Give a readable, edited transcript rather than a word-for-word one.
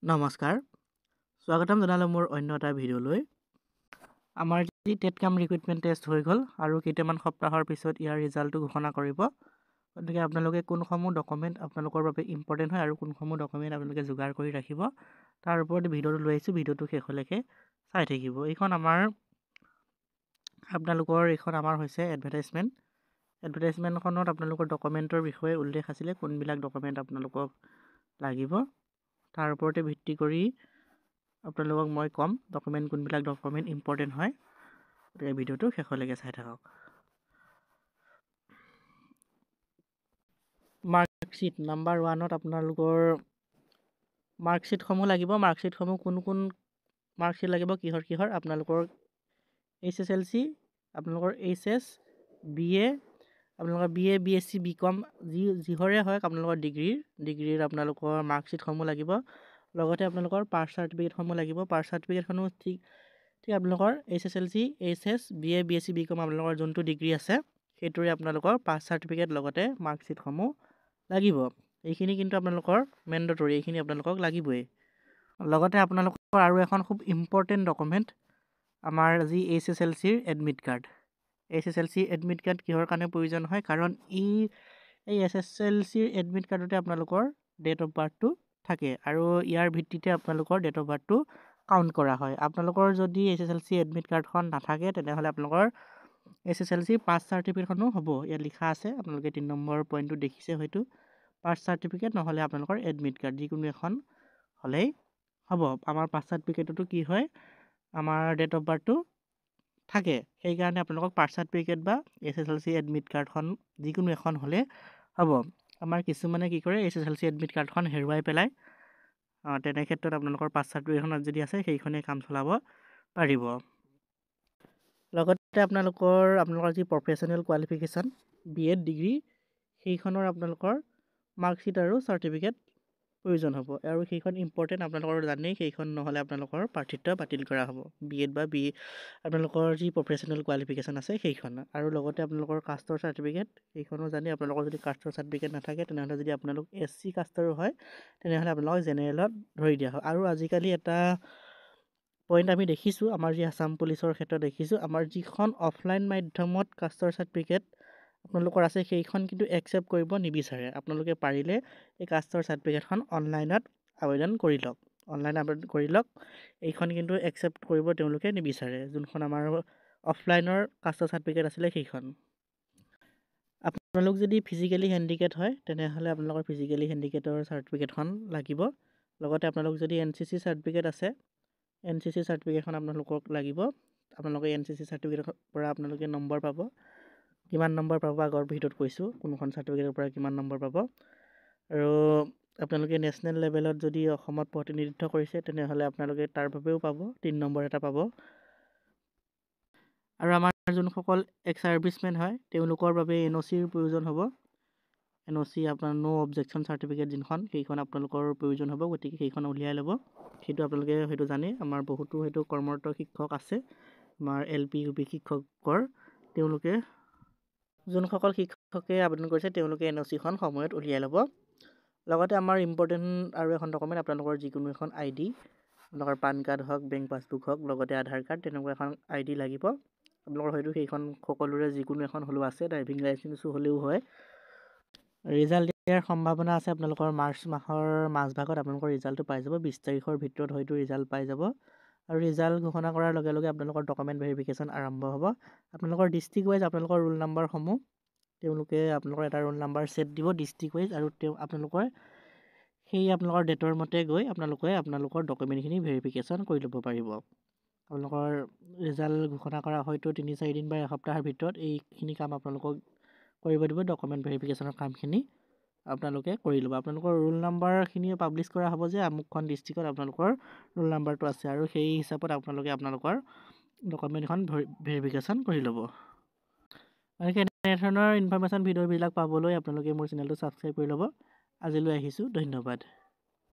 নমস্কাৰ স্বাগতম জনালোঁ মোৰ অন্য এটা ভিডিঅ'লৈ। আমাৰ যি টেট কাম ৰিক্ৰুইটমেণ্ট টেষ্ট হৈ গ'ল আৰু কেইটামান সপ্তাহৰ পিছত ইয়াৰ ৰিজাল্টটো ঘোষণা কৰিব। গতিকে আপোনালোকে কোনসমূহ ডকুমেণ্ট আপোনালোকৰ বাবে ইম্পৰ্টেণ্ট হয় আৰু কোনসমূহ ডকুমেণ্ট আপোনালোকে যোগাৰ কৰি ৰাখিব তাৰ ওপৰত ভিডিঅ'টো লৈ আহিছোঁ। ভিডিঅ'টো শেষলৈকে চাই থাকিব। এইখন আমাৰ হৈছে এডভাৰটাইজমেণ্টখনত আপোনালোকৰ ডকুমেণ্টৰ বিষয়ে উল্লেখ আছিলে, কোনবিলাক ডকুমেণ্ট আপোনালোকক লাগিব। তাৰ ওপৰতে ভিত্তি কৰি আপোনালোকক মই ক'ম কোনবিলাক ডকুমেণ্ট ইম্পৰ্টেণ্ট হয়। গতিকে ভিডিঅ'টো শেষলৈকে চাই থাকক। মাৰ্কশ্বিট নাম্বাৰ 1ত আপোনালোকৰ মাৰ্কশ্বিটসমূহ লাগিব। মাৰ্কশ্বিটসমূহ কোন মাৰ্কশ্বিট লাগিব, কিহৰ আপোনালোকৰ SSLC, আপোনালোকৰ HS, BA, আপোনালোকৰ BA, BSc, BCom যিহৰে হয় আপোনালোকৰ ডিগ্ৰীৰ আপোনালোকৰ মাৰ্কশ্বিটসমূহ লাগিব। লগতে আপোনালোকৰ পাছ চাৰ্টিফিকেটসমূহ লাগিব। পাছ চাৰ্টিফিকেটসমূহ ঠিক আপোনালোকৰ SSLC, HS, BA, BSc, BCom আপোনালোকৰ যোনটো ডিগ্ৰী আছে সেইটোৰে আপোনালোকৰ পাছ চাৰ্টিফিকেট লগতে মাৰ্কশ্বিটসমূহ লাগিব। এইখিনি কিন্তু আপোনালোকৰ মেণ্ডেটৰী, এইখিনি আপোনালোকক লাগিবই। লগতে আপোনালোকৰ আৰু এখন খুব ইম্পৰ্টেণ্ট ডকুমেণ্ট আমাৰ যি SSLCৰ admit card. SSLC admit card কিহৰ কাৰণে প্ৰয়োজন হয়, কাৰণ এই SSLCৰ এডমিট কাৰ্ডতে আপোনালোকৰ ডেট অফ বাৰ্থটো থাকে আৰু ইয়াৰ ভিত্তিতে আপোনালোকৰ ডেট অফ বাৰ্থটো কাউণ্ট কৰা হয়। আপোনালোকৰ যদি SSLC এডমিট কাৰ্ডখন নাথাকে তেনেহ'লে আপোনালোকৰ SSLC পাছ চাৰ্টিফিকেটখনো হ'ব। ইয়াত লিখা আছে, আপোনালোকে 3 নম্বৰ পইণ্টটো দেখিছে হয়তো, পাছ চাৰ্টিফিকেট নহ'লে আপোনালোকৰ এডমিট কাৰ্ড যিকোনো এখন হ'লেই হ'ব। আমাৰ পাছ চাৰ্টিফিকেটতো কি হয়, আমাৰ ডেট অফ বাৰ্থটো থাকে। সেইকাৰণে আপোনালোকক পাছ চাৰ্টিফিকেট বা SSLC এডমিট কাৰ্ডখন যিকোনো এখন হ'লে হ'ব। আমাৰ কিছুমানে কি কৰে, SSLC এডমিট কাৰ্ডখন হেৰুৱাই পেলাই। তেনে ক্ষেত্ৰত আপোনালোকৰ পাছ চাৰ্টিফিকেটখন যদি আছে সেইখনে কাম চলাব পাৰিব। লগতে আপোনালোকৰ যি প্ৰফেশ্যনেল কোৱালিফিকেশ্যন BEd ডিগ্ৰী সেইখনৰ আপোনালোকৰ মাৰ্কশ্বিট আৰু চাৰ্টিফিকেট প্ৰয়োজন হ'ব আৰু সেইখন ইম্পৰ্টেণ্ট। আপোনালোকৰ জানেই, সেইখন নহ'লে আপোনালোকৰ প্ৰাৰ্থিত্ব বাতিল কৰা হ'ব। BEd বা BE আপোনালোকৰ যি প্ৰফেশ্যনেল কোৱালিফিকেশ্যন আছে সেইখন, আৰু লগতে আপোনালোকৰ কাষ্টৰ চাৰ্টিফিকেট সেইখনো জানেই। আপোনালোকৰ যদি কাষ্টৰ চাৰ্টিফিকেট নাথাকে তেনেহ'লে যদি আপোনালোক SC কাষ্টৰো হয় তেনেহ'লে আপোনালোকক জেনেৰেলত ধৰি দিয়া হয়। আৰু আজিকালি এটা পইণ্ট আমি দেখিছোঁ, আমাৰ যি আছাম পুলিচৰ ক্ষেত্ৰত দেখিছোঁ, আমাৰ যিখন অফলাইন মাধ্যমত কাষ্টৰ চাৰ্টিফিকেট আপোনালোকৰ আছে সেইখন কিন্তু একচেপ্ট কৰিব নিবিচাৰে। আপোনালোকে পাৰিলে এই কাষ্টৰ চাৰ্টিফিকেটখন অনলাইনত আবেদন কৰি লওক। এইখন কিন্তু একচেপ্ট কৰিব তেওঁলোকে নিবিচাৰে, যোনখন আমাৰ অফলাইনৰ কাষ্টৰ চাৰ্টিফিকেট আছিলে সেইখন। আপোনালোক যদি ফিজিকেলি হেণ্ডিকেপ হয় তেনেহ'লে আপোনালোকৰ ফিজিকেলি হেণ্ডিকেপৰ চাৰ্টিফিকেটখন লাগিব। লগতে আপোনালোক যদি NCC চাৰ্টিফিকেট আছে, NCC চাৰ্টিফিকেটখন আপোনালোকক লাগিব। আপোনালোকে NCC চাৰ্টিফিকেটৰ পৰা আপোনালোকে নম্বৰ পাব, কিমান নম্বৰ পাব আগৰ ভিডিঅ'ত কৈছোঁ কোনখন চাৰ্টিফিকেটৰ পৰা কিমান নম্বৰ পাব। আৰু আপোনালোকে নেশ্যনেল লেভেলত যদি অসমত প্ৰতিনিধিত্ব কৰিছে তেনেহ'লে আপোনালোকে তাৰ বাবেও পাব, 3 নম্বৰ এটা পাব। আৰু আমাৰ যোনসকল এক্স ছাৰ্ভিচমেন হয় তেওঁলোকৰ বাবে NOCৰ প্ৰয়োজন হ'ব। NOC আপোনাৰ নো অবজেকশ্যন চাৰ্টিফিকেট যোনখন, সেইখন আপোনালোকৰ প্ৰয়োজন হ'ব। গতিকে সেইখন উলিয়াই ল'ব। সেইটো আপোনালোকে হয়তো জানেই, আমাৰ বহুতো হয়তো কৰ্মৰত শিক্ষক আছে আমাৰ LP UP শিক্ষকৰ, তেওঁলোকে যোনসকল শিক্ষকে আবেদন কৰিছে তেওঁলোকে NOCখন সময়ত উলিয়াই ল'ব। লগতে আমাৰ ইম্পৰ্টেণ্ট আৰু এখন ডকুমেণ্ট আপোনালোকৰ যিকোনো এখন ID, আপোনালোকৰ পান কাৰ্ড হওক, বেংক পাছবুক হওক, লগতে আধাৰ কাৰ্ড, তেনেকুৱা এখন ID লাগিব। আপোনালোকৰ হয়তো সেইখন সকলোৰে যিকোনো এখন হ'লেও আছে, ড্ৰাইভিং লাইচেঞ্চো হ'লেও হয়। ৰিজাল্ট দিয়াৰ সম্ভাৱনা আছে আপোনালোকৰ মাৰ্চ মাহৰ মাজভাগত আপোনালোকৰ ৰিজাল্টটো পাই যাব। 20 তাৰিখৰ ভিতৰত হয়তো ৰিজাল্ট পাই যাব। আৰু ৰিজাল্ট ঘোষণা কৰাৰ লগে লগে আপোনালোকৰ ডকুমেণ্ট ভেৰিফিকেশ্যন আৰম্ভ হ'ব। আপোনালোকৰ ডিষ্ট্ৰিক্ট ৱাইজ আপোনালোকৰ ৰোল নাম্বাৰসমূহ তেওঁলোকে আপোনালোকৰ এটা ৰোল নাম্বাৰ ছেট দিব ডিষ্ট্ৰিক্ট ৱাইজ, আৰু আপোনালোকৰ সেই আপোনালোকৰ ডেটৰ মতে গৈ আপোনালোকৰ ডকুমেণ্টখিনি ভেৰিফিকেশ্যন কৰি ল'ব পাৰিব। আপোনালোকৰ ৰিজাল্ট ঘোষণা কৰা হয়তো 3-4 দিন বা এসপ্তাহৰ ভিতৰত এইখিনি কাম আপোনালোকক কৰিব দিব। ডকুমেণ্ট ভেৰিফিকেশ্যনৰ কামখিনি আপোনালোকে কৰি ল'ব। আপোনালোকৰ ৰোল নাম্বাৰখিনিও পাব্লিছ কৰা হ'ব যে আমুকখন ডিষ্ট্ৰিক্টত আপোনালোকৰ ৰোল নাম্বাৰটো আছে, আৰু সেই হিচাপত আপোনালোকে আপোনালোকৰ ডকুমেণ্টখন ভেৰিফিকেশ্যন কৰি ল'ব। গতিকে এনেধৰণৰ ইনফৰ্মেশ্যন ভিডিঅ'বিলাক পাবলৈ আপোনালোকে মোৰ চেনেলটো ছাবস্ক্ৰাইব কৰি ল'ব। আজিলৈ আহিছোঁ, ধন্যবাদ।